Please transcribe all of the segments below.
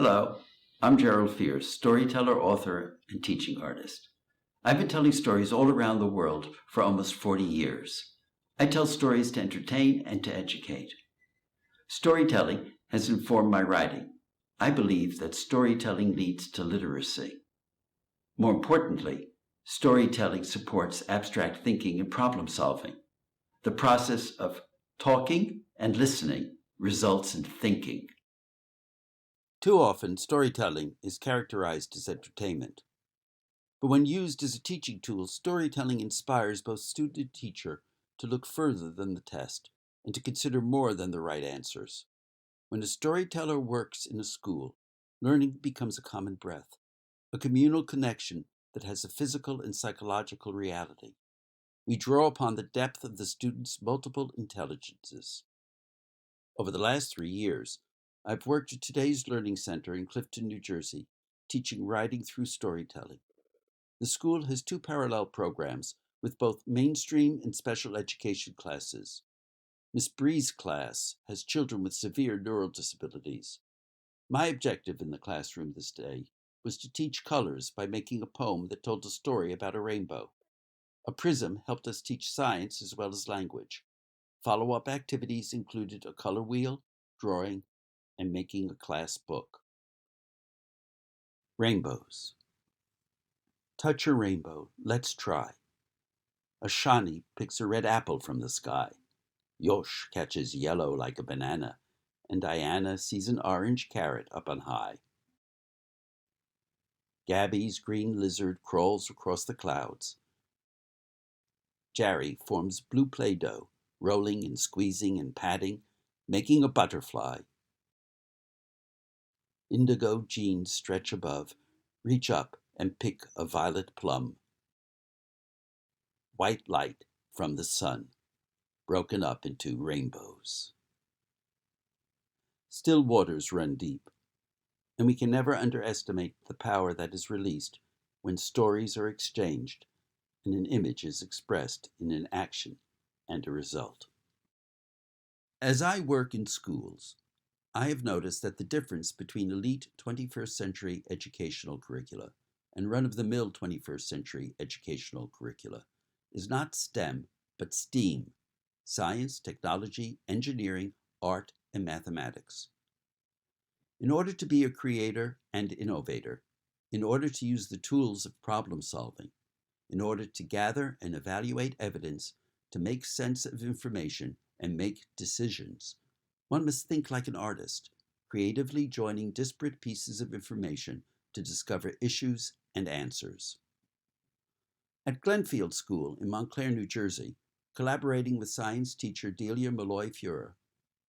Hello, I'm Gerald Fierst, storyteller, author, and teaching artist. I've been telling stories all around the world for almost 40 years. I tell stories to entertain and to educate. Storytelling has informed my writing. I believe that storytelling leads to literacy. More importantly, storytelling supports abstract thinking and problem solving. The process of talking and listening results in thinking. Too often, storytelling is characterized as entertainment. But when used as a teaching tool, storytelling inspires both student and teacher to look further than the test and to consider more than the right answers. When a storyteller works in a school, learning becomes a common breath, a communal connection that has a physical and psychological reality. We draw upon the depth of the student's multiple intelligences. Over the last 3 years, I've worked at today's Learning Center in Clifton, New Jersey, teaching writing through storytelling. The school has 2 parallel programs with both mainstream and special education classes. Miss Bree's class has children with severe neural disabilities. My objective in the classroom this day was to teach colors by making a poem that told a story about a rainbow. A prism helped us teach science as well as language. Follow-up activities included a color wheel, drawing, and making a class book. Rainbows. Touch a rainbow, let's try. A Shani picks a red apple from the sky. Yosh catches yellow like a banana, and Diana sees an orange carrot up on high. Gabby's green lizard crawls across the clouds. Jerry forms blue Play-Doh, rolling and squeezing and patting, making a butterfly. Indigo jeans stretch above, reach up and pick a violet plum. White light from the sun, broken up into rainbows. Still waters run deep, and we can never underestimate the power that is released when stories are exchanged and an image is expressed in an action and a result. As I work in schools, I have noticed that the difference between elite 21st century educational curricula and run-of-the-mill 21st century educational curricula is not STEM, but STEAM: science, technology, engineering, art, and mathematics. In order to be a creator and innovator, in order to use the tools of problem solving, in order to gather and evaluate evidence, to make sense of information and make decisions, one must think like an artist, creatively joining disparate pieces of information to discover issues and answers. At Glenfield School in Montclair, New Jersey, collaborating with science teacher Delia Malloy-Feuer,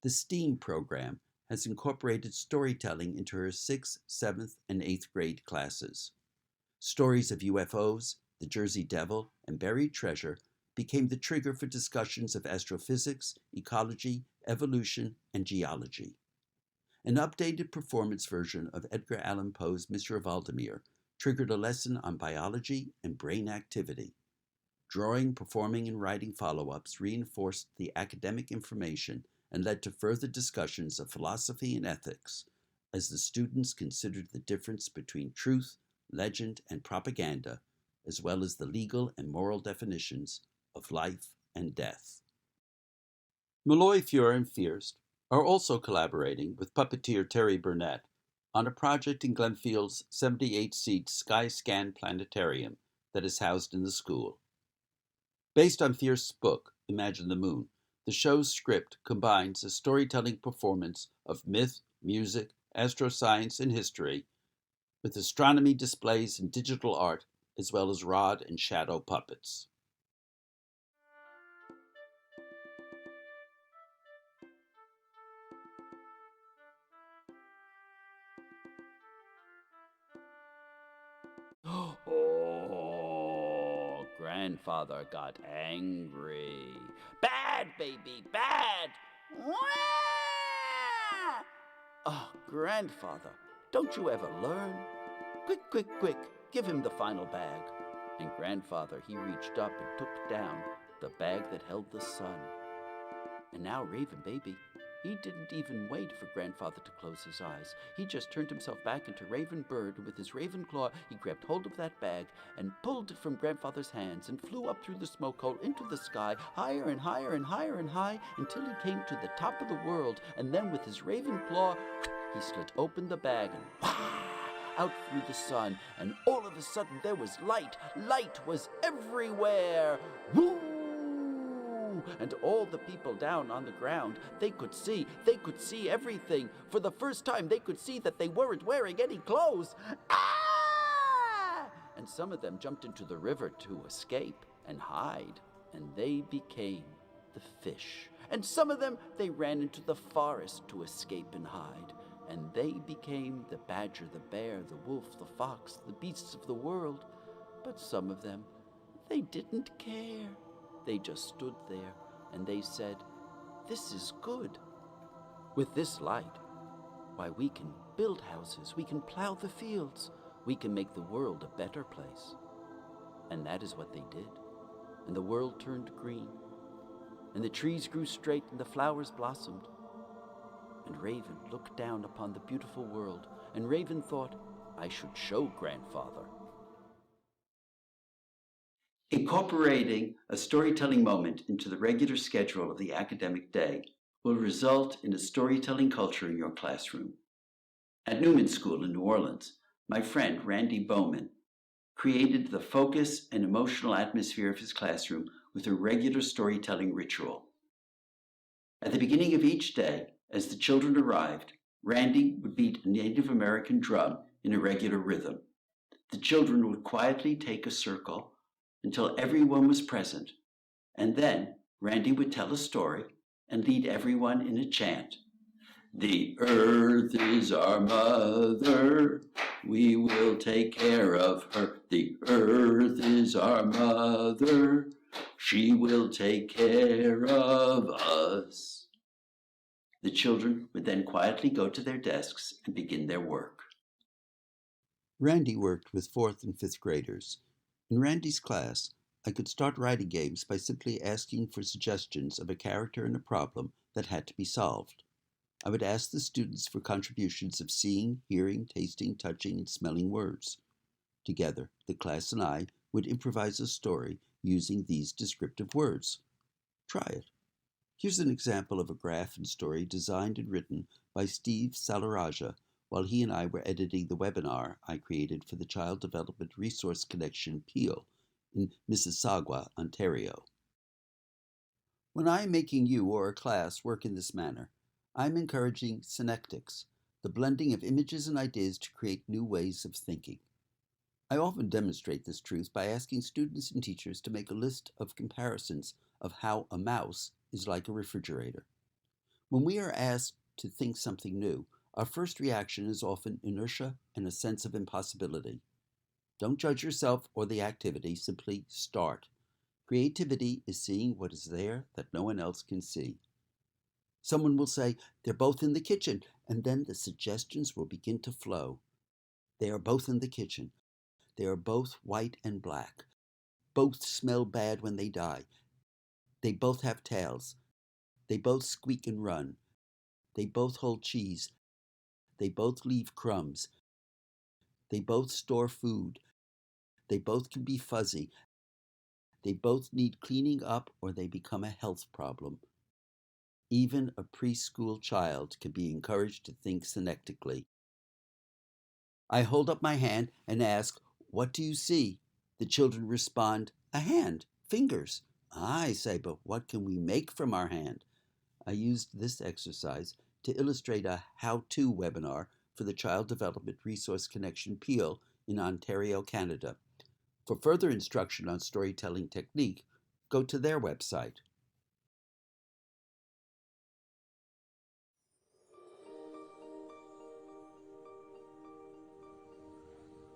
the STEAM program has incorporated storytelling into her 6th, 7th, and 8th grade classes. Stories of UFOs, the Jersey Devil, and buried treasure became the trigger for discussions of astrophysics, ecology, evolution, and geology. An updated performance version of Edgar Allan Poe's Mr. Valdemar triggered a lesson on biology and brain activity. Drawing, performing, and writing follow-ups reinforced the academic information and led to further discussions of philosophy and ethics as the students considered the difference between truth, legend, and propaganda, as well as the legal and moral definitions of life and death. Malloy-Feuer and Fierst are also collaborating with puppeteer Terry Burnett on a project in Glenfield's 78-seat Skyscan Planetarium that is housed in the school. Based on Fierst's book, Imagine the Moon, the show's script combines a storytelling performance of myth, music, astroscience, and history with astronomy displays and digital art, as well as rod and shadow puppets. Oh, grandfather got angry. Bad, baby, bad! Wah! Oh, grandfather, don't you ever learn? Quick, quick, quick, give him the final bag. And grandfather, he reached up and took down the bag that held the sun. And now, Raven baby, He didn't even wait for Grandfather to close his eyes. He just turned himself back into Raven Bird, and with his raven claw, he grabbed hold of that bag and pulled it from Grandfather's hands and flew up through the smoke hole into the sky, higher and higher and higher and high, until he came to the top of the world. And then with his raven claw, he slit open the bag and out through the sun, and all of a sudden there was light. Light was everywhere. Woo! And all the people down on the ground, they could see everything. For the first time, they could see that they weren't wearing any clothes. Ah! And some of them jumped into the river to escape and hide, and they became the fish. And some of them, they ran into the forest to escape and hide, and they became the badger, the bear, the wolf, the fox, the beasts of the world. But some of them, they didn't care. They just stood there, and they said, "This is good. With this light, why, we can build houses, we can plow the fields, we can make the world a better place." And that is what they did. And the world turned green, and the trees grew straight, and the flowers blossomed. And Raven looked down upon the beautiful world, and Raven thought, "I should show Grandfather." Incorporating a storytelling moment into the regular schedule of the academic day will result in a storytelling culture in your classroom. At Newman School in New Orleans, my friend Randy Bowman created the focus and emotional atmosphere of his classroom with a regular storytelling ritual. At the beginning of each day, as the children arrived, Randy would beat a Native American drum in a regular rhythm. The children would quietly take a circle until everyone was present, and then Randy would tell a story and lead everyone in a chant. "The earth is our mother, we will take care of her. The earth is our mother, she will take care of us." The children would then quietly go to their desks and begin their work. Randy worked with 4th and 5th graders. In Randy's class, I could start writing games by simply asking for suggestions of a character and a problem that had to be solved. I would ask the students for contributions of seeing, hearing, tasting, touching, and smelling words. Together, the class and I would improvise a story using these descriptive words. Try it. Here's an example of a graph and story designed and written by Steve Salaraja while he and I were editing the webinar I created for the Child Development Resource Connection Peel in Mississauga, Ontario. When I am making you or a class work in this manner, I'm encouraging synectics, the blending of images and ideas to create new ways of thinking. I often demonstrate this truth by asking students and teachers to make a list of comparisons of how a mouse is like a refrigerator. When we are asked to think something new, our first reaction is often inertia and a sense of impossibility. Don't judge yourself or the activity, simply start. Creativity is seeing what is there that no one else can see. Someone will say, "They're both in the kitchen," and then the suggestions will begin to flow. They are both in the kitchen. They are both white and black. Both smell bad when they die. They both have tails. They both squeak and run. They both hold cheese. They both leave crumbs. They both store food. They both can be fuzzy. They both need cleaning up or they become a health problem. Even a preschool child can be encouraged to think synectically. I hold up my hand and ask, "What do you see?" The children respond, "A hand, fingers." I say, "But what can we make from our hand?" I used this exercise to illustrate a how-to webinar for the Child Development Resource Connection Peel in Ontario, Canada. For further instruction on storytelling technique, go to their website.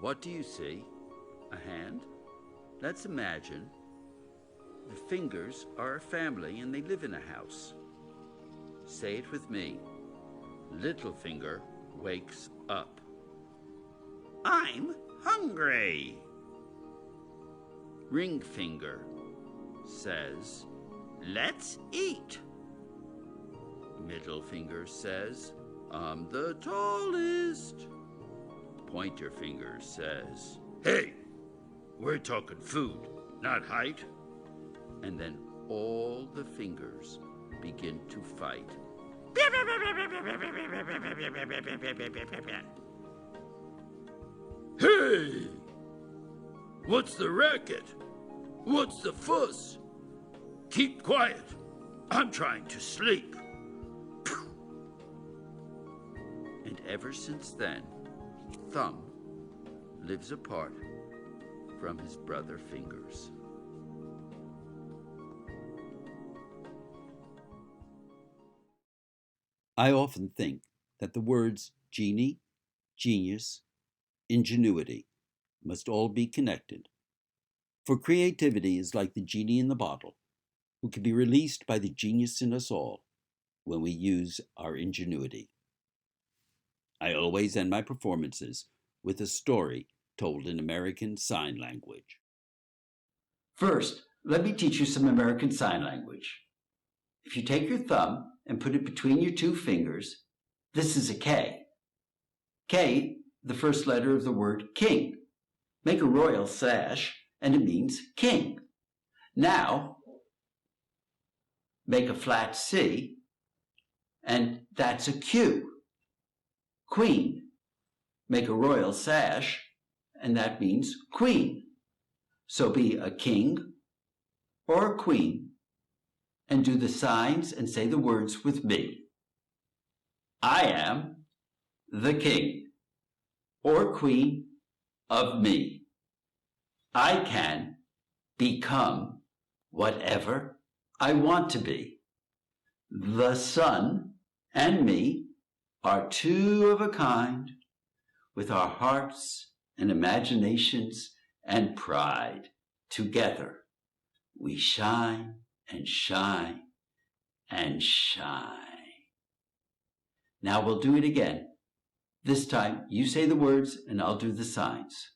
What do you see? A hand? Let's imagine the fingers are a family and they live in a house. Say it with me. Little finger wakes up. "I'm hungry." Ring finger says, "Let's eat." Middle finger says, I'm the tallest. Pointer finger says, Hey, we're talking food, not height. and then all the fingers begin to fight. Hey! What's the racket? What's the fuss? Keep quiet. I'm trying to sleep. And ever since then, Thumb lives apart from his brother Fingers. I often think that the words genie, genius, ingenuity must all be connected. For creativity is like the genie in the bottle, who can be released by the genius in us all when we use our ingenuity. I always end my performances with a story told in American Sign Language. First, let me teach you some American Sign Language. If you take your thumb and put it between your two fingers, this is a K. K, the first letter of the word king. Make a royal sash, and it means king. Now, make a flat C, and that's a Q. Queen. Make a royal sash, and that means queen. So be a king or a queen, and do the signs and say the words with me. I am the king or queen of me. I can become whatever I want to be. The sun and me are two of a kind, with our hearts and imaginations and pride. Together we shine and shine and shine. Now we'll do it again. This time you say the words and I'll do the signs.